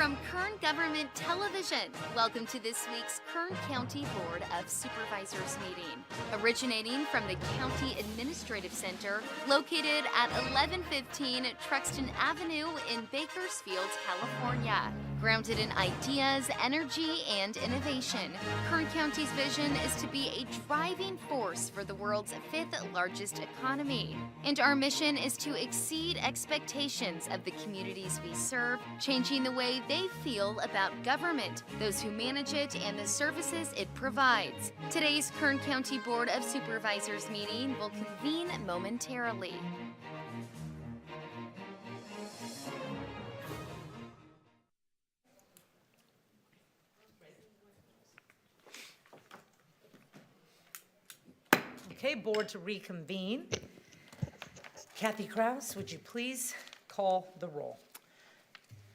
From Kern Government Television, welcome to this week's Kern County Board of Supervisors meeting. Originating from the County Administrative Center, located at 1115 Truxtun Avenue in Bakersfield, California. Grounded in ideas, energy, and innovation, Kern County's vision is to be a driving force for the world's fifth largest economy. And our mission is to exceed expectations of the communities we serve, changing the way they feel about government, those who manage it, and the services it provides. Today's Kern County Board of Supervisors meeting will convene momentarily. Okay, board to reconvene. Kathy Kraus, would you please call the roll?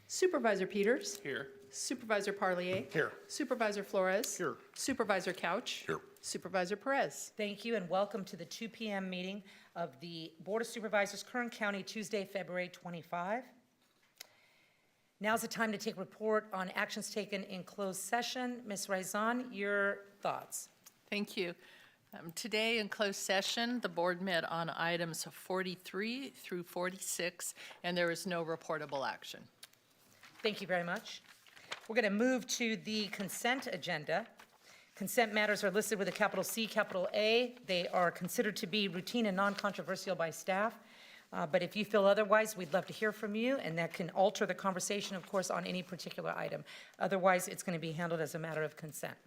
Supervisor Peters. Here. Supervisor Parlier. Here. Supervisor Flores. Here. Supervisor Couch. Here. Supervisor Perez. Thank you and welcome to the 2 p.m. meeting of the Board of Supervisors, Kern County, Tuesday, February 25. Now's the time to take report on actions taken in closed session. Ms. Raizan, your thoughts? Thank you. Today in closed session, the board met on items 43 through 46, and there is no reportable action. Thank you very much. We're going to move to the consent agenda. Consent matters are listed with a capital C, capital A. They are considered to be routine and non-controversial by staff. But if you feel otherwise, we'd love to hear from you, and that can alter the conversation, of course, on any particular item. Otherwise, it's going to be handled as a matter of consent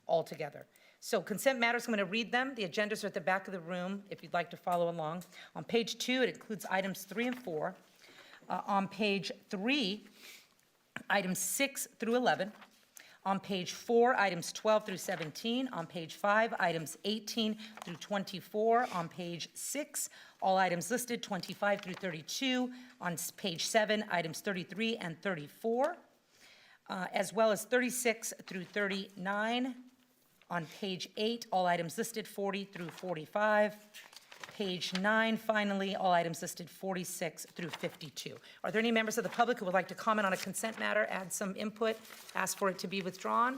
altogether. So consent matters, I'm going to read them. The agendas are at the back of the room if you'd like to follow along. On page 2, it includes items 3 and 4. On page 3, items 6 through 11. On page 4, items 12 through 17. On page 5, items 18 through 24. On page 6, all items listed 25 through 32. On page 7, items 33 and 34, as well as 36 through 39. On page 8, all items listed 40 through 45. Page 9, finally, all items listed 46 through 52. Are there any members of the public who would like to comment on a consent matter, add some input, ask for it to be withdrawn?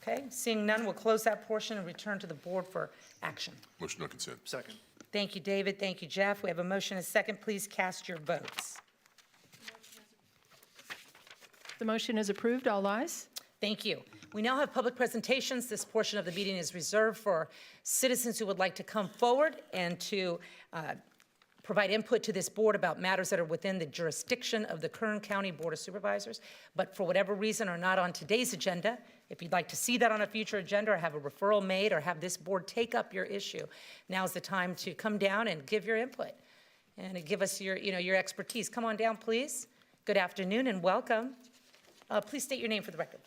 Okay, seeing none, we'll close that portion and return to the board for action. Motion on consent. Second. Thank you, David. Thank you, Jeff. We have a motion and a second. Please cast your votes. The motion is approved. All ayes. Thank you. We now have public presentations. This portion of the meeting is reserved for citizens who would like to come forward and to provide input to this board about matters that are within the jurisdiction of the Kern County Board of Supervisors, but for whatever reason are not on today's agenda. If you'd like to see that on a future agenda or have a referral made or have this board take up your issue, now's the time to come down and give your input and give us your expertise. Come on down, please. Good afternoon and welcome. Please state your name for the record.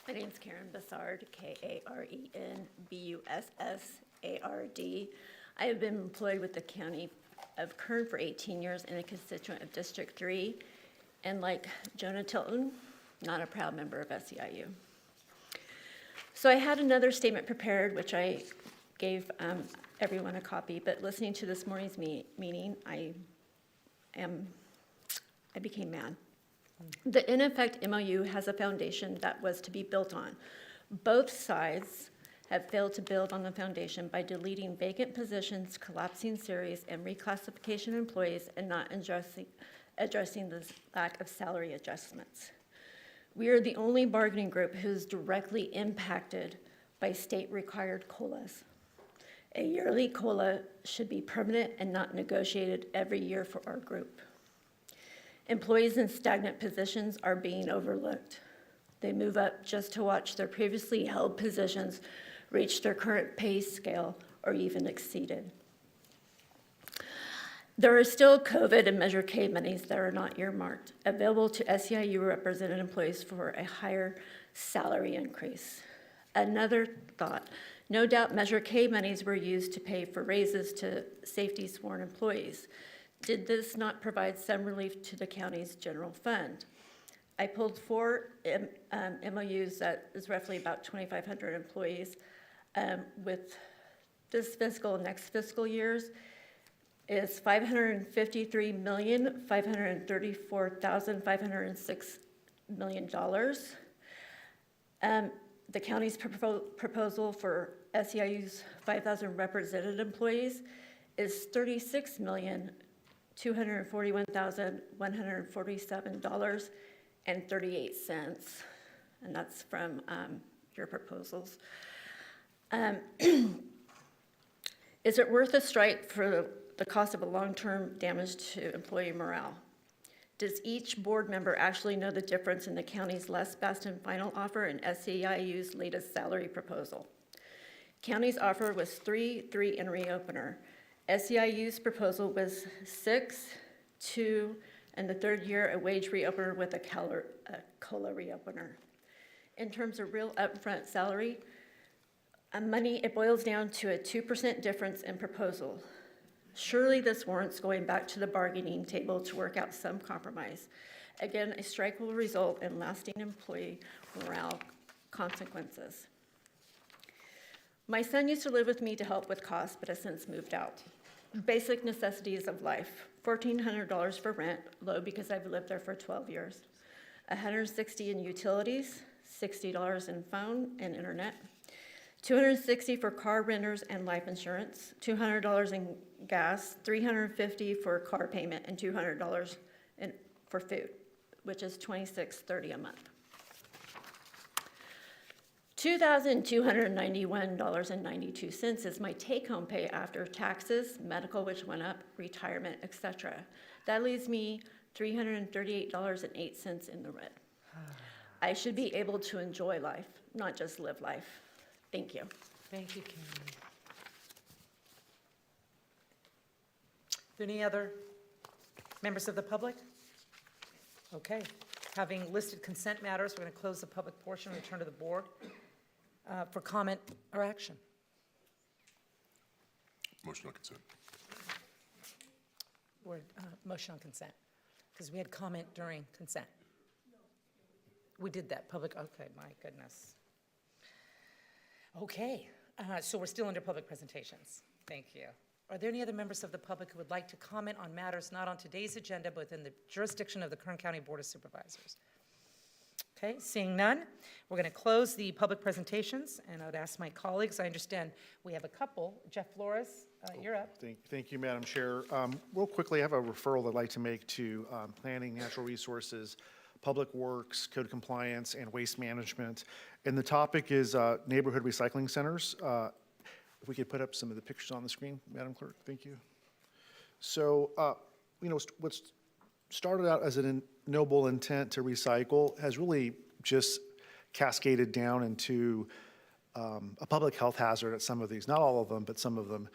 My name is Karen Bussard, K-A-R-E-N-B-U-S-S-A-R-D. I have been employed with the County of Kern for 18 years and a constituent of District 3. And like Jonah Tilton, not a proud member of SEIU. So I had another statement prepared, which I gave everyone a copy, but listening to this morning's meeting, I became mad. The in effect MOU has a foundation that was to be built on. Both sides have failed to build on the foundation by deleting vacant positions, collapsing series, and reclassification of employees, and not addressing the lack of salary adjustments. We are the only bargaining group who's directly impacted by state-required COLAs. A yearly COLA should be permanent and not negotiated every year for our group. Employees in stagnant positions are being overlooked. They move up just to watch their previously held positions reach their current pay scale or even exceeded. There are still COVID and Measure K monies that are not earmarked, available to SEIU represented employees for a higher salary increase. Another thought, no doubt Measure K monies were used to pay for raises to safety sworn employees. Did this not provide some relief to the county's general fund? I pulled 4 MOUs that is roughly about 2,500 employees with this fiscal, next fiscal years is $553,534,506 million. The county's proposal for SEIU's 5,000 represented employees is $36,241,147.38, and that's from your proposals. Is it worth a strike for the cost of a long-term damage to employee morale? Does each board member actually know the difference in the county's last best and final offer and SEIU's latest salary proposal? County's offer was 3 and reopener. SEIU's proposal was 6, 2, and the third year a wage reopener with a COLA reopener. In terms of real upfront salary, money, it boils down to a 2% difference in proposal. Surely this warrants going back to the bargaining table to work out some compromise. Again, a strike will result in lasting employee morale consequences. My son used to live with me to help with costs, but has since moved out. Basic necessities of life, $1,400 for rent, low because I've lived there for 12 years. $160 in utilities, $60 in phone and internet, $260 for car renters and life insurance, $200 in gas, $350 for car payment, and $200 for food, which is $26.30 a month. $2,291.92 is my take-home pay after taxes, medical, which went up, retirement, etc. That leaves me $338.08 in the red. I should be able to enjoy life, not just live life. Thank you. Thank you, Karen. Are there any other members of the public? Okay. Having listed consent matters, we're going to close the public portion and return to the board for comment or action. Motion on consent. Or motion on consent, because we had comment during consent. We did that, public, okay, my goodness. Okay, so we're still under public presentations. Thank you. Are there any other members of the public who would like to comment on matters not on today's agenda, but within the jurisdiction of the Kern County Board of Supervisors? Okay, seeing none, we're going to close the public presentations, and I would ask my colleagues, I understand we have a couple. Jeff Flores, you're up. Thank you, Madam Chair. Real quickly, I have a referral I'd like to make to Planning, Natural Resources, Public Works, Code Compliance, and Waste Management. And the topic is neighborhood recycling centers. If we could put up some of the pictures on the screen, Madam Clerk, thank you. So, what's started out as a noble intent to recycle has really just cascaded down into a public health hazard at some of these. Not all of them, but some of them.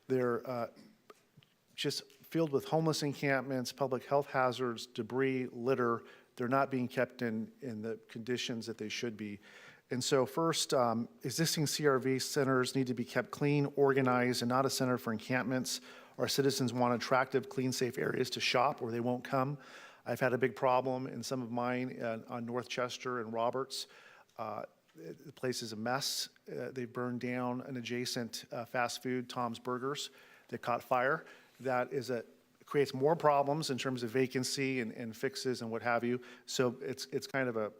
They're just filled with homeless encampments, public health hazards, debris, litter. They're not being kept in the conditions that they should be. And so first, existing CRV centers need to be kept clean, organized, and not a center for encampments. Our citizens want attractive, clean, safe areas to shop or they won't come. I've had a big problem in some of mine on North Chester and Roberts. The place is a mess. They burned down an adjacent fast food, Tom's Burgers, that caught fire. That creates more problems in terms of vacancy and fixes and what have you. So it's kind of a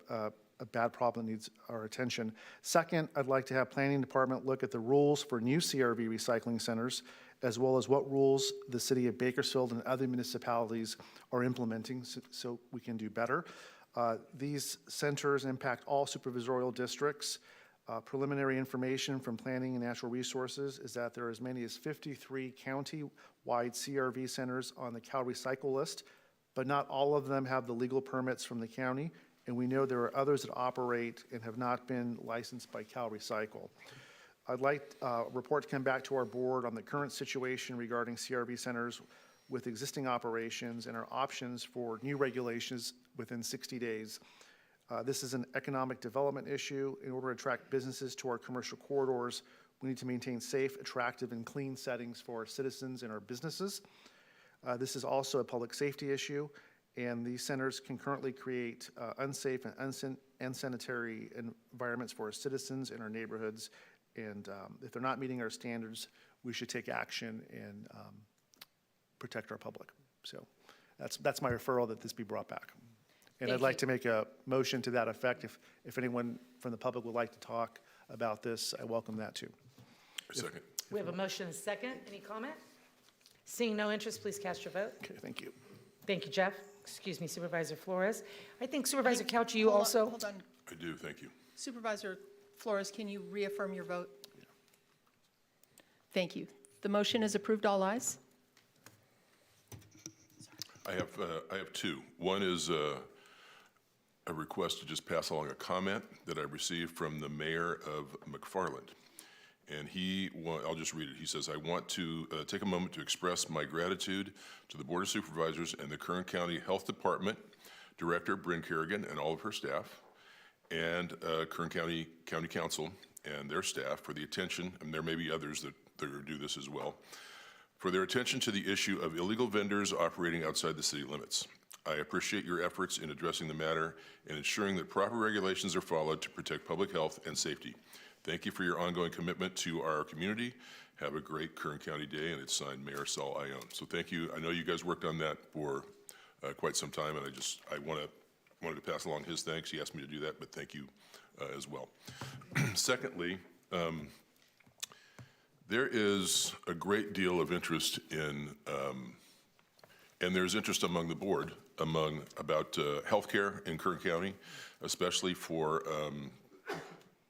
bad problem that needs our attention. Second, I'd like to have Planning Department look at the rules for new CRV recycling centers, as well as what rules the city of Bakersfield and other municipalities are implementing so we can do better. These centers impact all supervisorial districts. Preliminary information from Planning and Natural Resources is that there are as many as 53 county-wide CRV centers on the Cal Recycle list, but not all of them have the legal permits from the county, and we know there are others that operate and have not been licensed by Cal Recycle. I'd like a report to come back to our board on the current situation regarding CRV centers with existing operations and our options for new regulations within 60 days. This is an economic development issue. In order to attract businesses to our commercial corridors, we need to maintain safe, attractive, and clean settings for our citizens and our businesses. This is also a public safety issue, and these centers can currently create unsafe and unsanitary environments for our citizens and our neighborhoods. And if they're not meeting our standards, we should take action and protect our public. So that's my referral, that this be brought back. And Thank I'd like you. to make a motion to that effect. If anyone from the public would like to talk about this, I welcome that too. Second. We have a motion and a second. Any comment? Seeing no interest, please cast your vote. Okay, thank you. Thank you, Jeff. Excuse me, Supervisor Flores. I think Supervisor Couch, you Hold on, also? Hold on. I do, thank you. Supervisor Flores, can you reaffirm your vote? Thank you. The motion is approved. All ayes. I have two. One is a request to just pass along a comment that I received from the mayor of McFarland. And I'll just read it. He says, "I want to take a moment to express my gratitude to the Board of Supervisors and the Kern County Health Department Director, Bryn Kerrigan, and all of her staff, and Kern County Council and their staff for the attention, and there may be others that do this as well, for their attention to the issue of illegal vendors operating outside the city limits. I appreciate your efforts in addressing the matter and ensuring that proper regulations are followed to protect public health and safety. Thank you for your ongoing commitment to our community. Have a great Kern County Day," and it's signed Mayor Saul Ione. So thank you. I know you guys worked on that for quite some time, and I wanted to pass along his thanks. He asked me to do that, but thank you as well. Secondly, there is a great deal of interest in, and there's interest among the board about healthcare in Kern County, especially for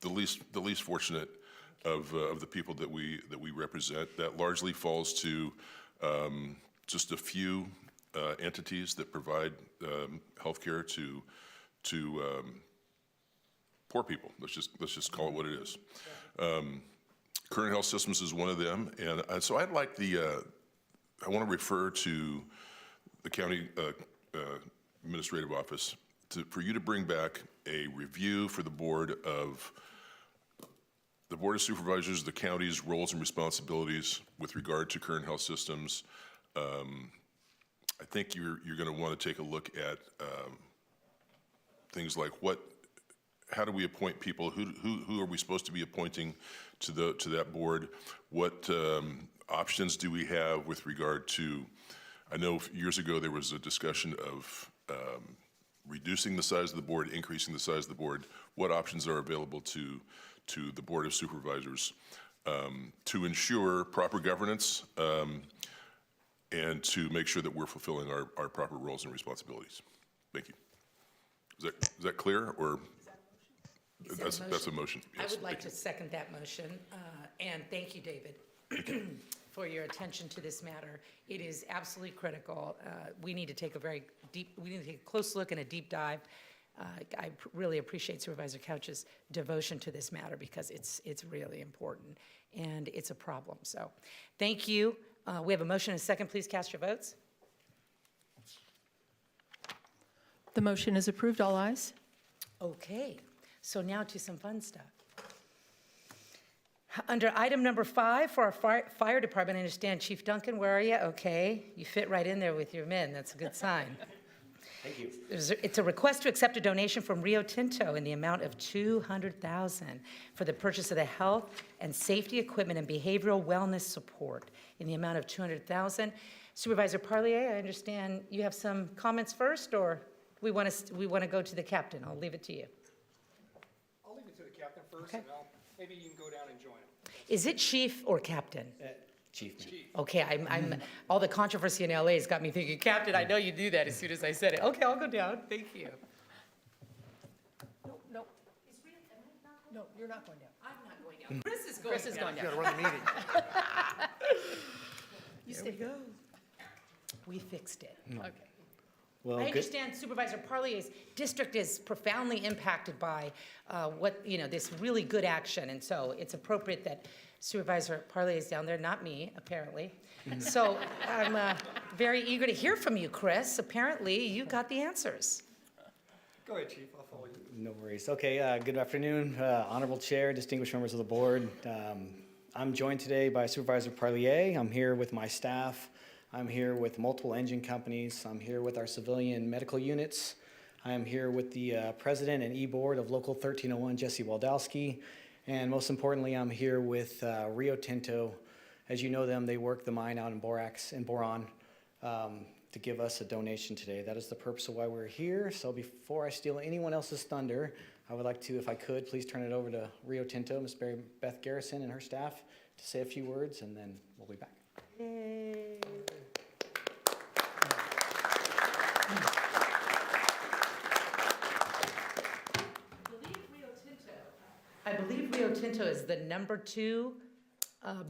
the least fortunate of the people that we represent. That largely falls to just a few entities that provide healthcare to poor people. Let's just call it what it is. Kern Health Systems is one of them, and so I want to refer to the county administrative office for you to bring back a review for the Board of Supervisors, the county's roles and responsibilities with regard to Kern Health Systems. I think you're going to want to take a look at things like how do we appoint people? Who are we supposed to be appointing to that board? What options do we have with regard to? I know years ago there was a discussion of reducing the size of the board, increasing the size of the board. What options are available to the Board of Supervisors to ensure proper governance and to make sure that we're fulfilling our proper roles and responsibilities? Thank you. Is that clear, or? That's a motion. I Yes, would like thank to second that motion, and thank you, David, for your attention to this matter. It is absolutely critical. We need to take a close look and a deep dive. I really appreciate Supervisor Couch's devotion to this matter because it's really important, and it's a problem. So, thank you. We have a motion and a second. Please cast your votes. The motion is approved. All ayes. Okay, so now to some fun stuff. Under item number 5 for our fire department, I understand, Chief Duncan, where are you? Okay, you fit right in there with your men. That's a good sign. Thank you. It's a request to accept a donation from Rio Tinto in the amount of $200,000 for the purchase of the health and safety equipment and behavioral wellness support in the amount of $200,000. Supervisor Parlier, I understand you have some comments first, or we want to go to the captain? I'll leave it to you. I'll leave it to the captain first, Okay. and maybe you can go down and join him. Is it chief or captain? Chief. Okay, I'm all the controversy in LA has got me thinking, Captain, I know you knew that as soon as I said it. Okay, I'll go down. Thank you. No. No, you're not going down. I'm not going down. Chris is going Chris is going You down. gotta run the meeting. There we go. We fixed it. Okay. Well, I good. understand Supervisor Parlier's district is profoundly impacted by this really good action, and so it's appropriate that Supervisor Parlier is down there, not me, apparently. So I'm very eager to hear from you, Chris. Apparently, you got the answers. Go ahead, Chief, I'll follow you. No worries. Okay, good afternoon, Honorable Chair, distinguished members of the board. I'm joined today by Supervisor Parlier. I'm here with my staff. I'm here with multiple engine companies. I'm here with our civilian medical units. I am here with the President and E-Board of Local 1301, Jesse Waldowski. And most importantly, I'm here with Rio Tinto. As you know them, they work the mine out in borax and boron. to give us a donation today. That is the purpose of why we're here. So before I steal anyone else's thunder, I would like to, if I could, please turn it over to Rio Tinto, Ms. Mary Beth Garrison and her staff to say a few words, and then we'll be back. I believe Rio Tinto is the #2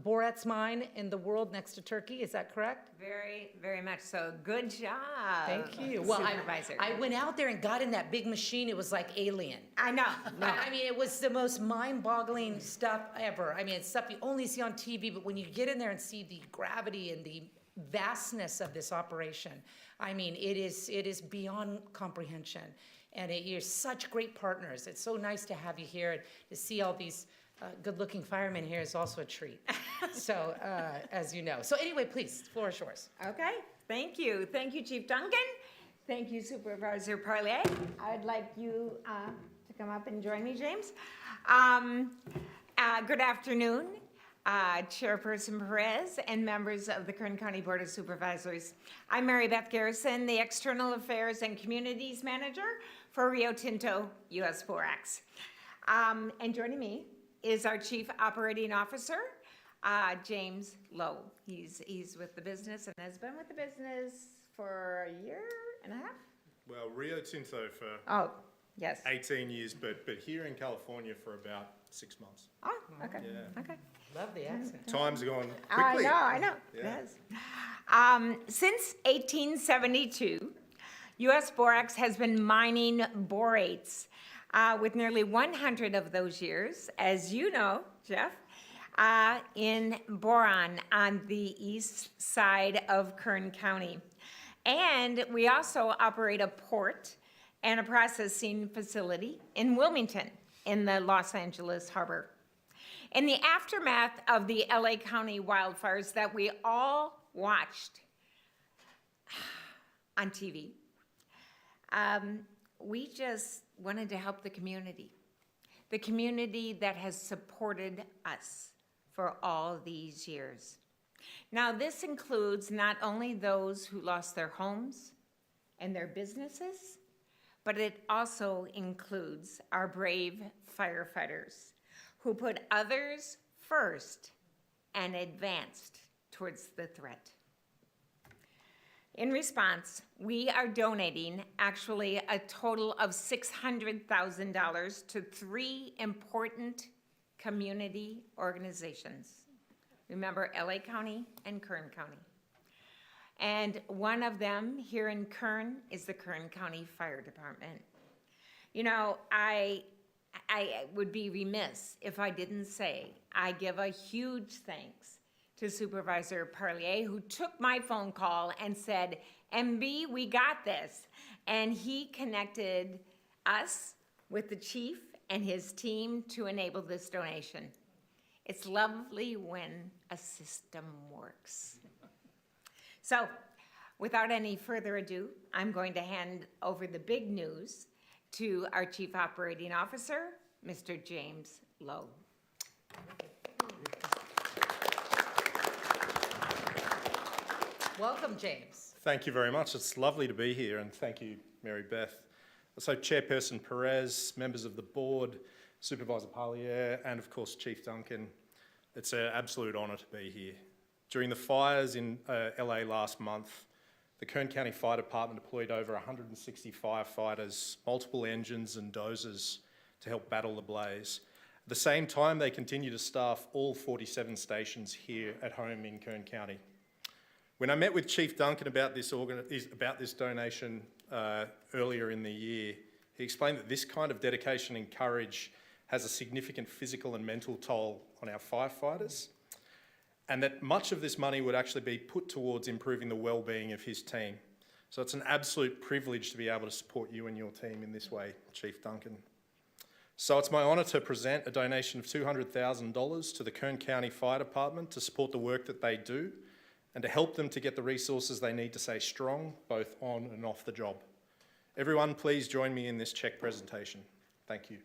borax mine in the world next to Turkey. Is that correct? Very, very much so. Good job. Thank you. Well, Supervisor. I went out there and got in that big machine. It was like alien. I know. No. I mean, it was the most mind-boggling stuff ever. I mean, it's stuff you only see on TV, but when you get in there and see the gravity and the vastness of this operation, I mean, it is beyond comprehension. And you're such great partners. It's so nice to have you here, and to see all these good-looking firemen here is also a treat. So, as you know. So anyway, please, the floor is yours. Okay. Thank you. Thank you, Chief Duncan. Thank you, Supervisor Parlier. I'd like you to come up and join me, James. Good afternoon, Chairperson Perez and members of the Kern County Board of Supervisors. I'm Mary Beth Garrison, the External Affairs and Communities Manager for Rio Tinto US Borax. And joining me is our Chief Operating Officer, James Lowe. He's with the business and has been with the business for a year and a half? Well, Rio Tinto for Oh, yes. 18 years, but here in California for about 6 months. Oh, okay, Yeah. okay. Love the accent. Time's gone I quickly. know, Yeah. yes. Since 1872, U.S. Borax has been mining borates, with nearly 100 of those years, as you know, Jeff, in boron on the east side of Kern County. And we also operate a port and a processing facility in Wilmington in the Los Angeles harbor. In the aftermath of the LA County wildfires that we all watched on TV, we just wanted to help the community that has supported us for all these years. Now, this includes not only those who lost their homes and their businesses, but it also includes our brave firefighters who put others first and advanced towards the threat. In response, we are donating actually a total of $600,000 to 3 important community organizations. Remember, LA County and Kern County. And one of them here in Kern is the Kern County Fire Department. You know, I would be remiss if I didn't say I give a huge thanks to Supervisor Parlier, who took my phone call and said, MB, we got this. And he connected us with the chief and his team to enable this donation. It's lovely when a system works. So, without any further ado, I'm going to hand over the big news to our Chief Operating Officer, Mr. James Lowe. Welcome, James. Thank you very much. It's lovely to be here, and thank you, Mary Beth. So, Chairperson Perez, members of the board, Supervisor Parlier, and of course, Chief Duncan. It's an absolute honour to be here. During the fires in LA last month, the Kern County Fire Department deployed over 160 firefighters, multiple engines and dozers to help battle the blaze. At the same time, they continue to staff all 47 stations here at home in Kern County. When I met with Chief Duncan about this donation earlier in the year, he explained that this kind of dedication and courage has a significant physical and mental toll on our firefighters, and that much of this money would actually be put towards improving the well-being of his team. So it's an absolute privilege to be able to support you and your team in this way, Chief Duncan. So it's my honour to present a donation of $200,000 to the Kern County Fire Department to support the work that they do and to help them to get the resources they need to stay strong, both on and off the job. Everyone, please join me in this check presentation. Thank you.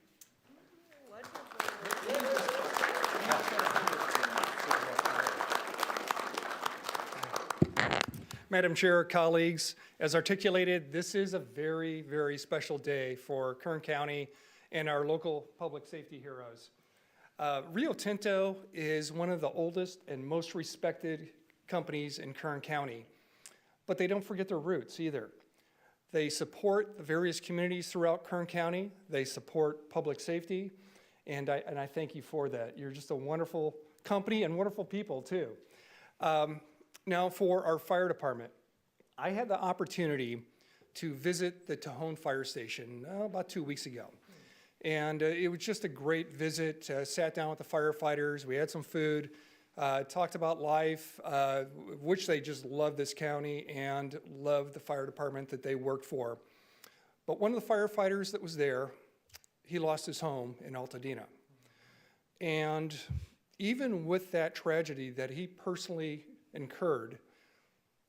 Madam Chair, colleagues, as articulated, this is a very, very special day for Kern County and our local public safety heroes. Rio Tinto is one of the oldest and most respected companies in Kern County, but they don't forget their roots either. They support the various communities throughout Kern County. They support public safety, and I thank you for that. You're just a wonderful company and wonderful people, too. Now, for our fire department, I had the opportunity to visit the Tejon Fire Station about 2 weeks ago. And it was just a great visit. Sat down with the firefighters. We had some food, talked about life, which they just love this county and love the fire department that they work for. But one of the firefighters that was there, he lost his home in Altadena. And even with that tragedy that he personally incurred,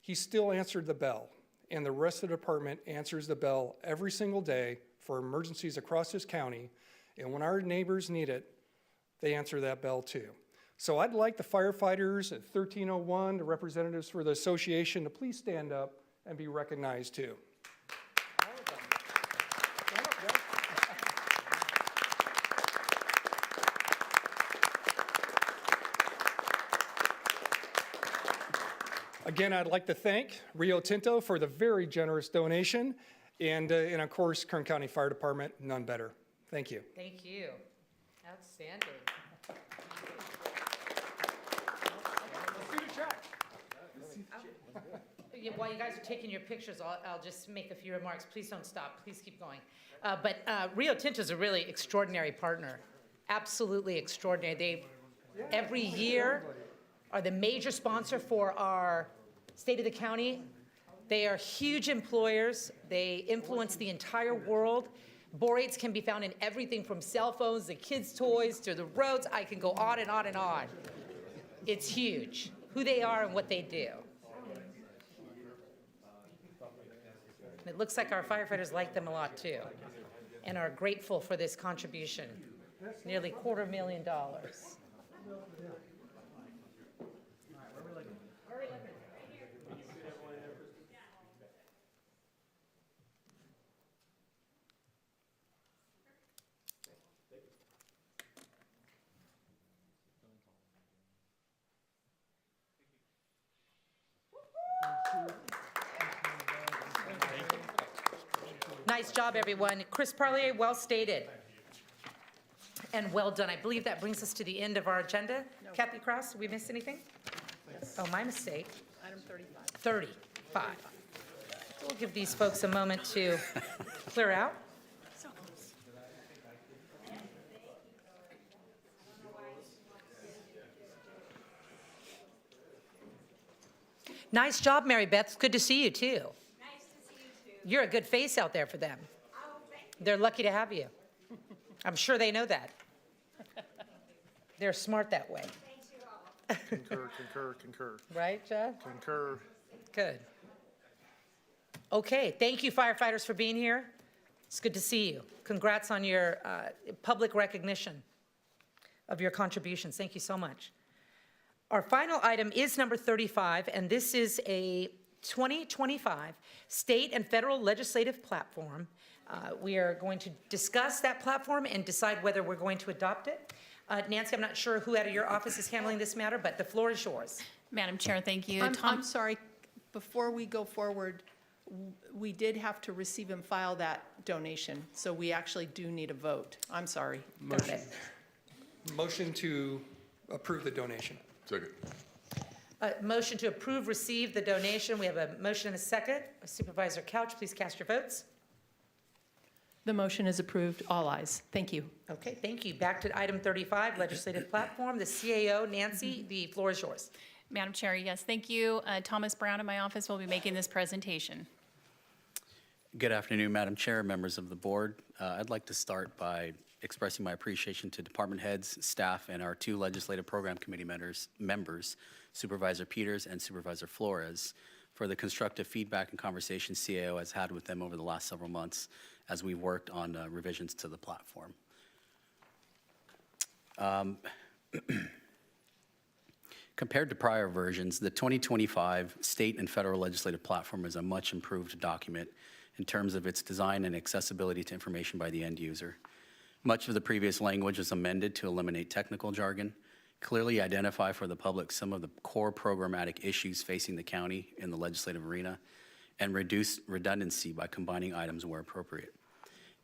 he still answered the bell. And the rest of the department answers the bell every single day for emergencies across this county. And when our neighbors need it, they answer that bell too. So I'd like the firefighters at 1301, the representatives for the association, to please stand up and be recognized too. Again, I'd like to thank Rio Tinto for the very generous donation, and of course, Kern County Fire Department, none better. Thank you. Thank you. Outstanding. While you guys are taking your pictures, I'll just make a few remarks. Please don't stop. Please keep going. But Rio Tinto is a really extraordinary partner. Absolutely extraordinary. They, every year, are the major sponsor for our State of the County. They are huge employers. They influence the entire world. Borates can be found in everything from cell phones to kids' toys to the roads. I can go on and on and on. It's huge, who they are and what they do. It looks like our firefighters like them a lot too and are grateful for this contribution. Nearly $250,000. Nice job, everyone. Chris Parlier, well stated. And well done. I believe that brings us to the end of our agenda. No. Kathy Cross, did we miss anything? Yes. Oh, my mistake. Item 35. 35. We'll give these folks a moment to clear out. So close. Nice job, Mary Beth. It's good to see you, too. Nice to see you too. You're a good face out there for them. Oh, thank you. They're lucky to have you. I'm sure they know that. They're smart that way. Thank you all. Concur. Right, Jeff? Concur. Good. Okay, thank you firefighters for being here. It's good to see you. Congrats on your public recognition of your contributions. Thank you so much. Our final item is number 35, and this is a 2025 state and federal legislative platform. We are going to discuss that platform and decide whether we're going to adopt it. Nancy, I'm not sure who out of your office is handling this matter, but the floor is yours. Madam Chair, thank you. I'm sorry, before we go forward, we did have to receive and file that donation, so we actually do need a vote. I'm sorry. Got it. Motion to approve the donation. Second. Motion to approve, receive the donation. We have a motion and a second. Supervisor Couch, please cast your votes. The motion is approved, all ayes. Thank you. Okay, thank you. Back to item 35, legislative platform. The CAO, Nancy, the floor is yours. Madam Chair, yes, thank you. Thomas Brown in my office will be making this presentation. Good afternoon, Madam Chair, members of the board. I'd like to start by expressing my appreciation to department heads, staff, and our two legislative program committee members, Supervisor Peters and Supervisor Flores, for the constructive feedback and conversation CAO has had with them over the last several months as we worked on revisions to the platform. Compared to prior versions, the 2025 state and federal legislative platform is a much improved document in terms of its design and accessibility to information by the end user. Much of the previous language was amended to eliminate technical jargon, clearly identify for the public some of the core programmatic issues facing the county in the legislative arena, and reduce redundancy by combining items where appropriate.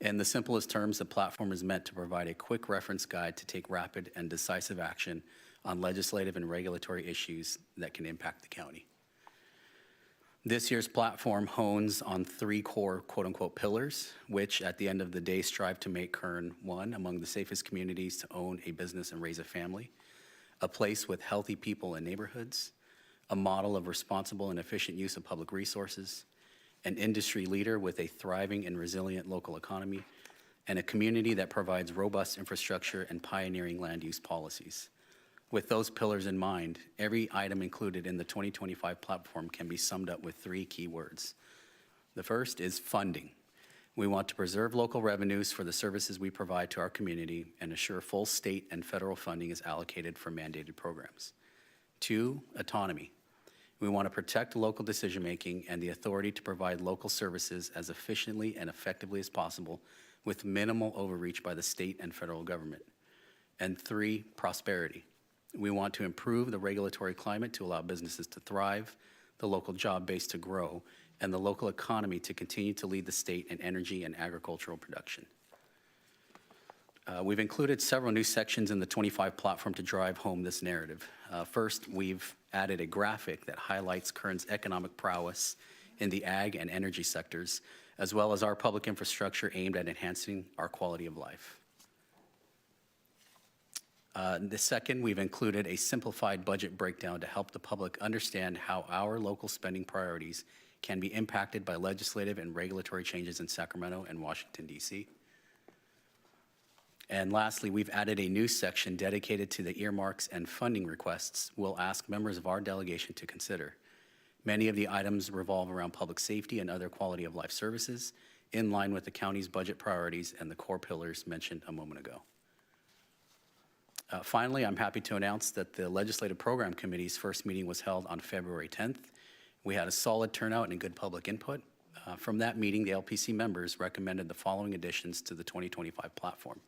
In the simplest terms, the platform is meant to provide a quick reference guide to take rapid and decisive action on legislative and regulatory issues that can impact the county. This year's platform hones on 3 core quote-unquote pillars, which at the end of the day strive to make Kern, 1, among the safest communities to own a business and raise a family, a place with healthy people and neighborhoods, a model of responsible and efficient use of public resources, an industry leader with a thriving and resilient local economy, and a community that provides robust infrastructure and pioneering land use policies. With those pillars in mind, every item included in the 2025 platform can be summed up with 3 key words. The first is funding. We want to preserve local revenues for the services we provide to our community and assure full state and federal funding is allocated for mandated programs. 2, autonomy. We want to protect local decision-making and the authority to provide local services as efficiently and effectively as possible with minimal overreach by the state and federal government. And 3, prosperity. We want to improve the regulatory climate to allow businesses to thrive, the local job base to grow, and the local economy to continue to lead the state in energy and agricultural production. We've included several new sections in the 25 platform to drive home this narrative. First, we've added a graphic that highlights Kern's economic prowess in the ag and energy sectors, as well as our public infrastructure aimed at enhancing our quality of life. The second, we've included a simplified budget breakdown to help the public understand how our local spending priorities can be impacted by legislative and regulatory changes in Sacramento and Washington, D.C. And lastly, we've added a new section dedicated to the earmarks and funding requests we'll ask members of our delegation to consider. Many of the items revolve around public safety and other quality of life services, in line with the county's budget priorities and the core pillars mentioned a moment ago. Finally, I'm happy to announce that the Legislative Program Committee's first meeting was held on February 10th. We had a solid turnout and good public input. From that meeting, the LPC members recommended the following additions to the 2025 platform.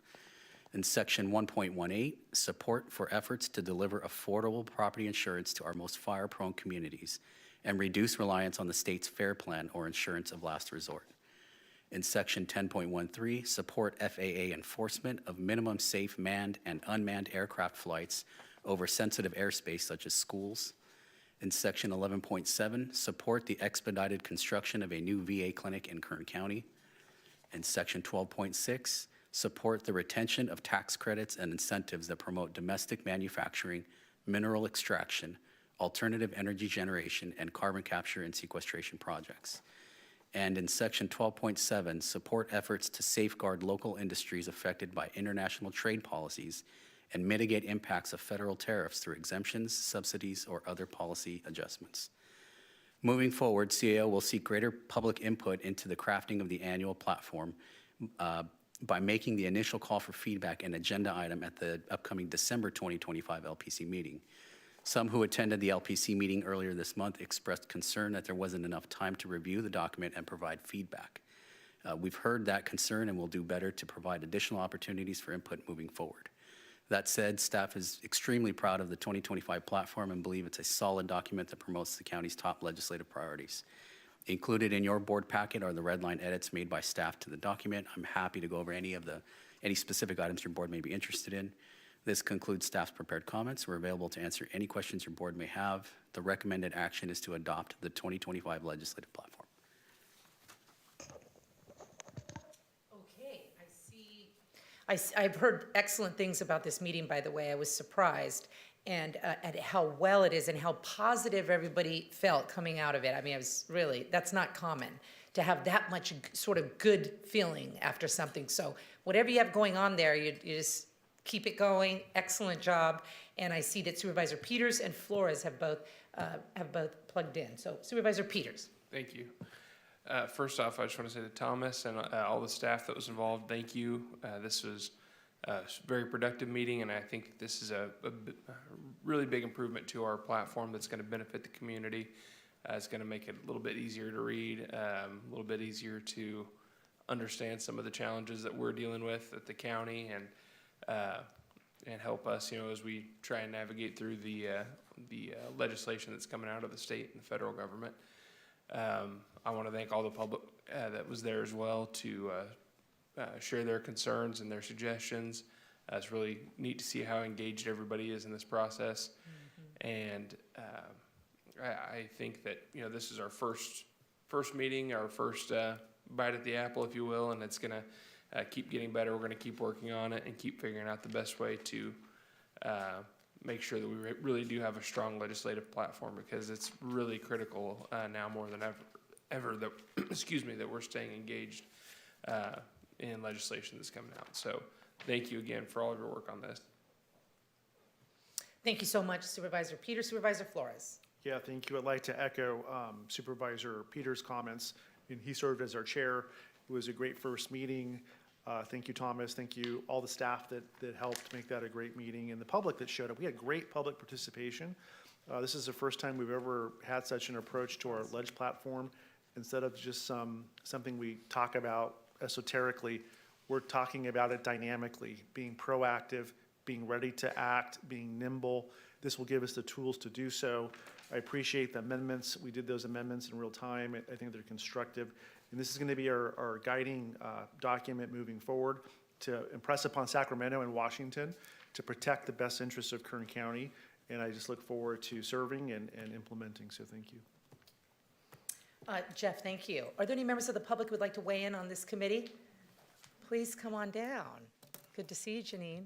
In Section 1.18, support for efforts to deliver affordable property insurance to our most fire-prone communities and reduce reliance on the state's FAIR Plan or insurance of last resort. In Section 10.13, support FAA enforcement of minimum safe manned and unmanned aircraft flights over sensitive airspace such as schools. In Section 11.7, support the expedited construction of a new VA clinic in Kern County. In Section 12.6, support the retention of tax credits and incentives that promote domestic manufacturing, mineral extraction, alternative energy generation, and carbon capture and sequestration projects. And in Section 12.7, support efforts to safeguard local industries affected by international trade policies and mitigate impacts of federal tariffs through exemptions, subsidies, or other policy adjustments. Moving forward, CAO will seek greater public input into the crafting of the annual platform by making the initial call for feedback an agenda item at the upcoming December 2025 LPC meeting. Some who attended the LPC meeting earlier this month expressed concern that there wasn't enough time to review the document and provide feedback. We've heard that concern and will do better to provide additional opportunities for input moving forward. That said, staff is extremely proud of the 2025 platform and believe it's a solid document that promotes the county's top legislative priorities. Included in your board packet are the red line edits made by staff to the document. I'm happy to go over any specific items your board may be interested in. This concludes staff's prepared comments. We're available to answer any questions your board may have. The recommended action is to adopt the 2025 legislative platform. Okay, I've heard excellent things about this meeting, by the way. I was surprised and at how well it is and how positive everybody felt coming out of it. I mean, that's not common to have that much sort of good feeling after something. So whatever you have going on there, you just keep it going. Excellent job. And I see that Supervisor Peters and Flores have both plugged in. So Supervisor Peters. Thank you. First off, I just want to say to Thomas and all the staff that was involved, thank you. This was very productive meeting, and I think this is a really big improvement to our platform that's going to benefit the community. It's going to make it a little bit easier to read, a little bit easier to understand some of the challenges that we're dealing with at the county, and help us, as we try and navigate through the legislation that's coming out of the state and the federal government. I want to thank all the public that was there as well to share their concerns and their suggestions. It's really neat to see how engaged everybody is in this process. And I think that, this is our first meeting, our first bite at the apple, if you will, and it's going to keep getting better. We're going to keep working on it and keep figuring out the best way to make sure that we really do have a strong legislative platform, because it's really critical now more than ever that, that we're staying engaged in legislation that's coming out. So thank you again for all of your work on this. Thank you so much, Supervisor Peters. Supervisor Flores. Yeah, thank you. I'd like to echo Supervisor Peters' comments. And he served as our chair. It was a great first meeting. Thank you, Thomas. Thank you, all the staff that helped make that a great meeting, and the public that showed up. We had great public participation. This is the first time we've ever had such an approach to our ledge platform. Instead of just something we talk about esoterically, we're talking about it dynamically, being proactive, being ready to act, being nimble. This will give us the tools to do so. I appreciate the amendments. We did those amendments in real time. I think they're constructive. And this is going to be our guiding document moving forward to impress upon Sacramento and Washington to protect the best interests of Kern County. And I just look forward to serving and implementing. So thank you. Jeff, thank you. Are there any members of the public who would like to weigh in on this committee? Please come on down. Good to see you, Janine.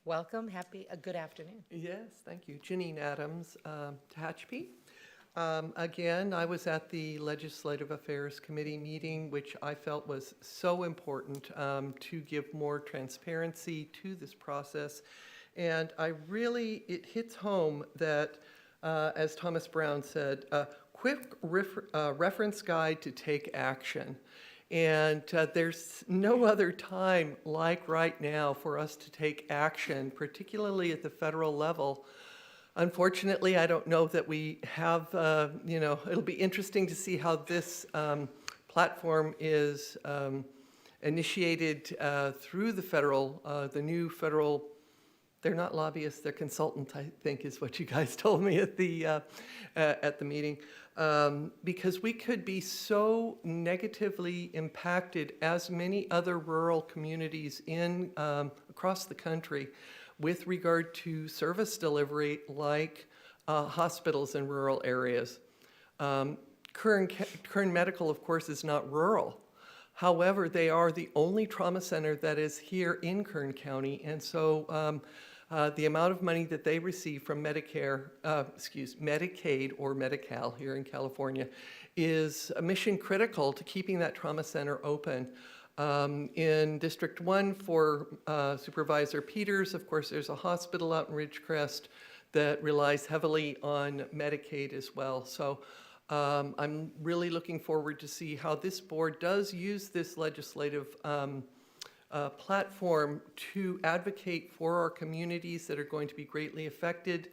Welcome. Good afternoon. Yes, thank you. Janine Adams, Tehachapi. Again, I was at the Legislative Affairs Committee meeting, which I felt was so important to give more transparency to this process. And it hits home that, as Thomas Brown said, a quick reference guide to take action. And there's no other time like right now for us to take action, particularly at the federal level. Unfortunately, I don't know that we have, it'll be interesting to see how this platform is initiated through the new federal, they're not lobbyists, they're consultants, I think is what you guys told me at the meeting. Because we could be so negatively impacted, as many other rural communities across the country, with regard to service delivery, like hospitals in rural areas. Kern Medical, of course, is not rural. However, they are the only trauma center that is here in Kern County, and so the amount of money that they receive from Medicaid or Medi-Cal here in California is mission critical to keeping that trauma center open. In District 1 for Supervisor Peters, of course, there's a hospital out in Ridgecrest that relies heavily on Medicaid as well. So I'm really looking forward to see how this board does use this legislative platform to advocate for our communities that are going to be greatly affected,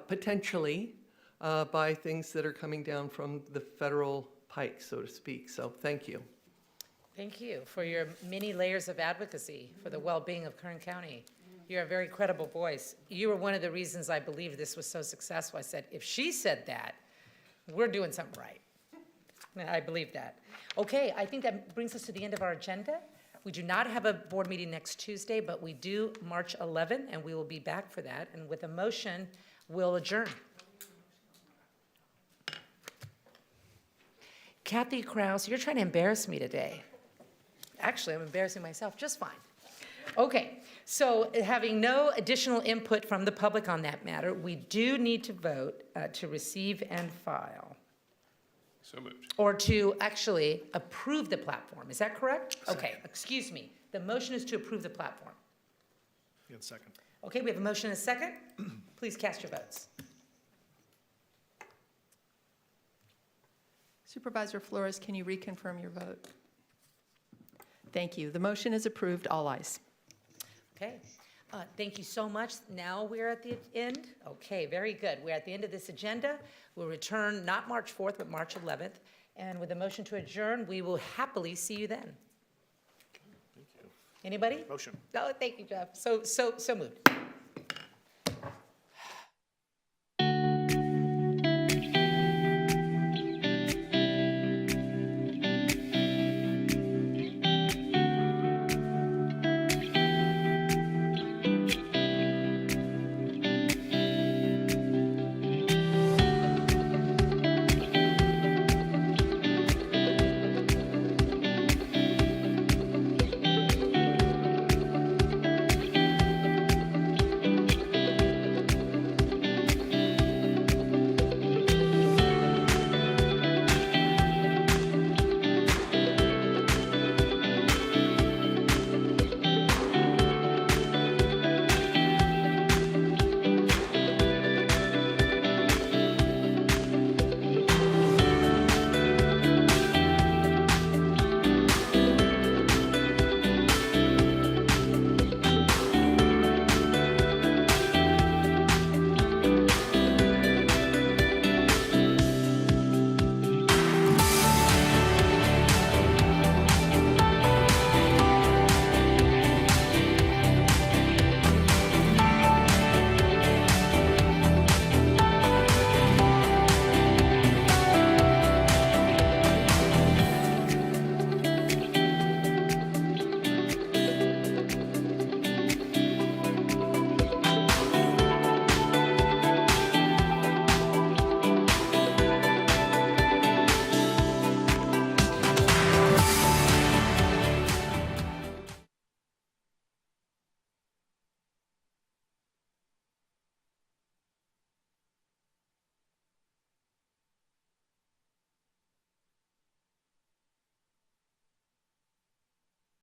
potentially, by things that are coming down from the federal pike, so to speak. So thank you. Thank you for your many layers of advocacy for the well-being of Kern County. You're a very credible voice. You were one of the reasons I believe this was so successful. I said, if she said that, we're doing something right. I believe that. Okay, I think that brings us to the end of our agenda. We do not have a board meeting next Tuesday, but we do March 11, and we will be back for that. And with a motion, we'll adjourn. Kathy Krause, you're trying to embarrass me today. Actually, I'm embarrassing myself just fine. Okay, so having no additional input from the public on that matter, we do need to vote to receive and file. So moved. Or to actually approve the platform. Is that correct? Okay, excuse me. The motion is to approve the platform. Yeah, second. Okay, we have a motion and a second. Please cast your votes. Supervisor Flores, can you reconfirm your vote? Thank you. The motion is approved. All ayes. Okay. Thank you so much. Now we're at the end. Okay, very good. We're at the end of this agenda. We'll return not March 4th, but March 11th. And with a motion to adjourn, we will happily see you then. Thank you. Anybody? Motion. Oh, thank you, Jeff. So moved.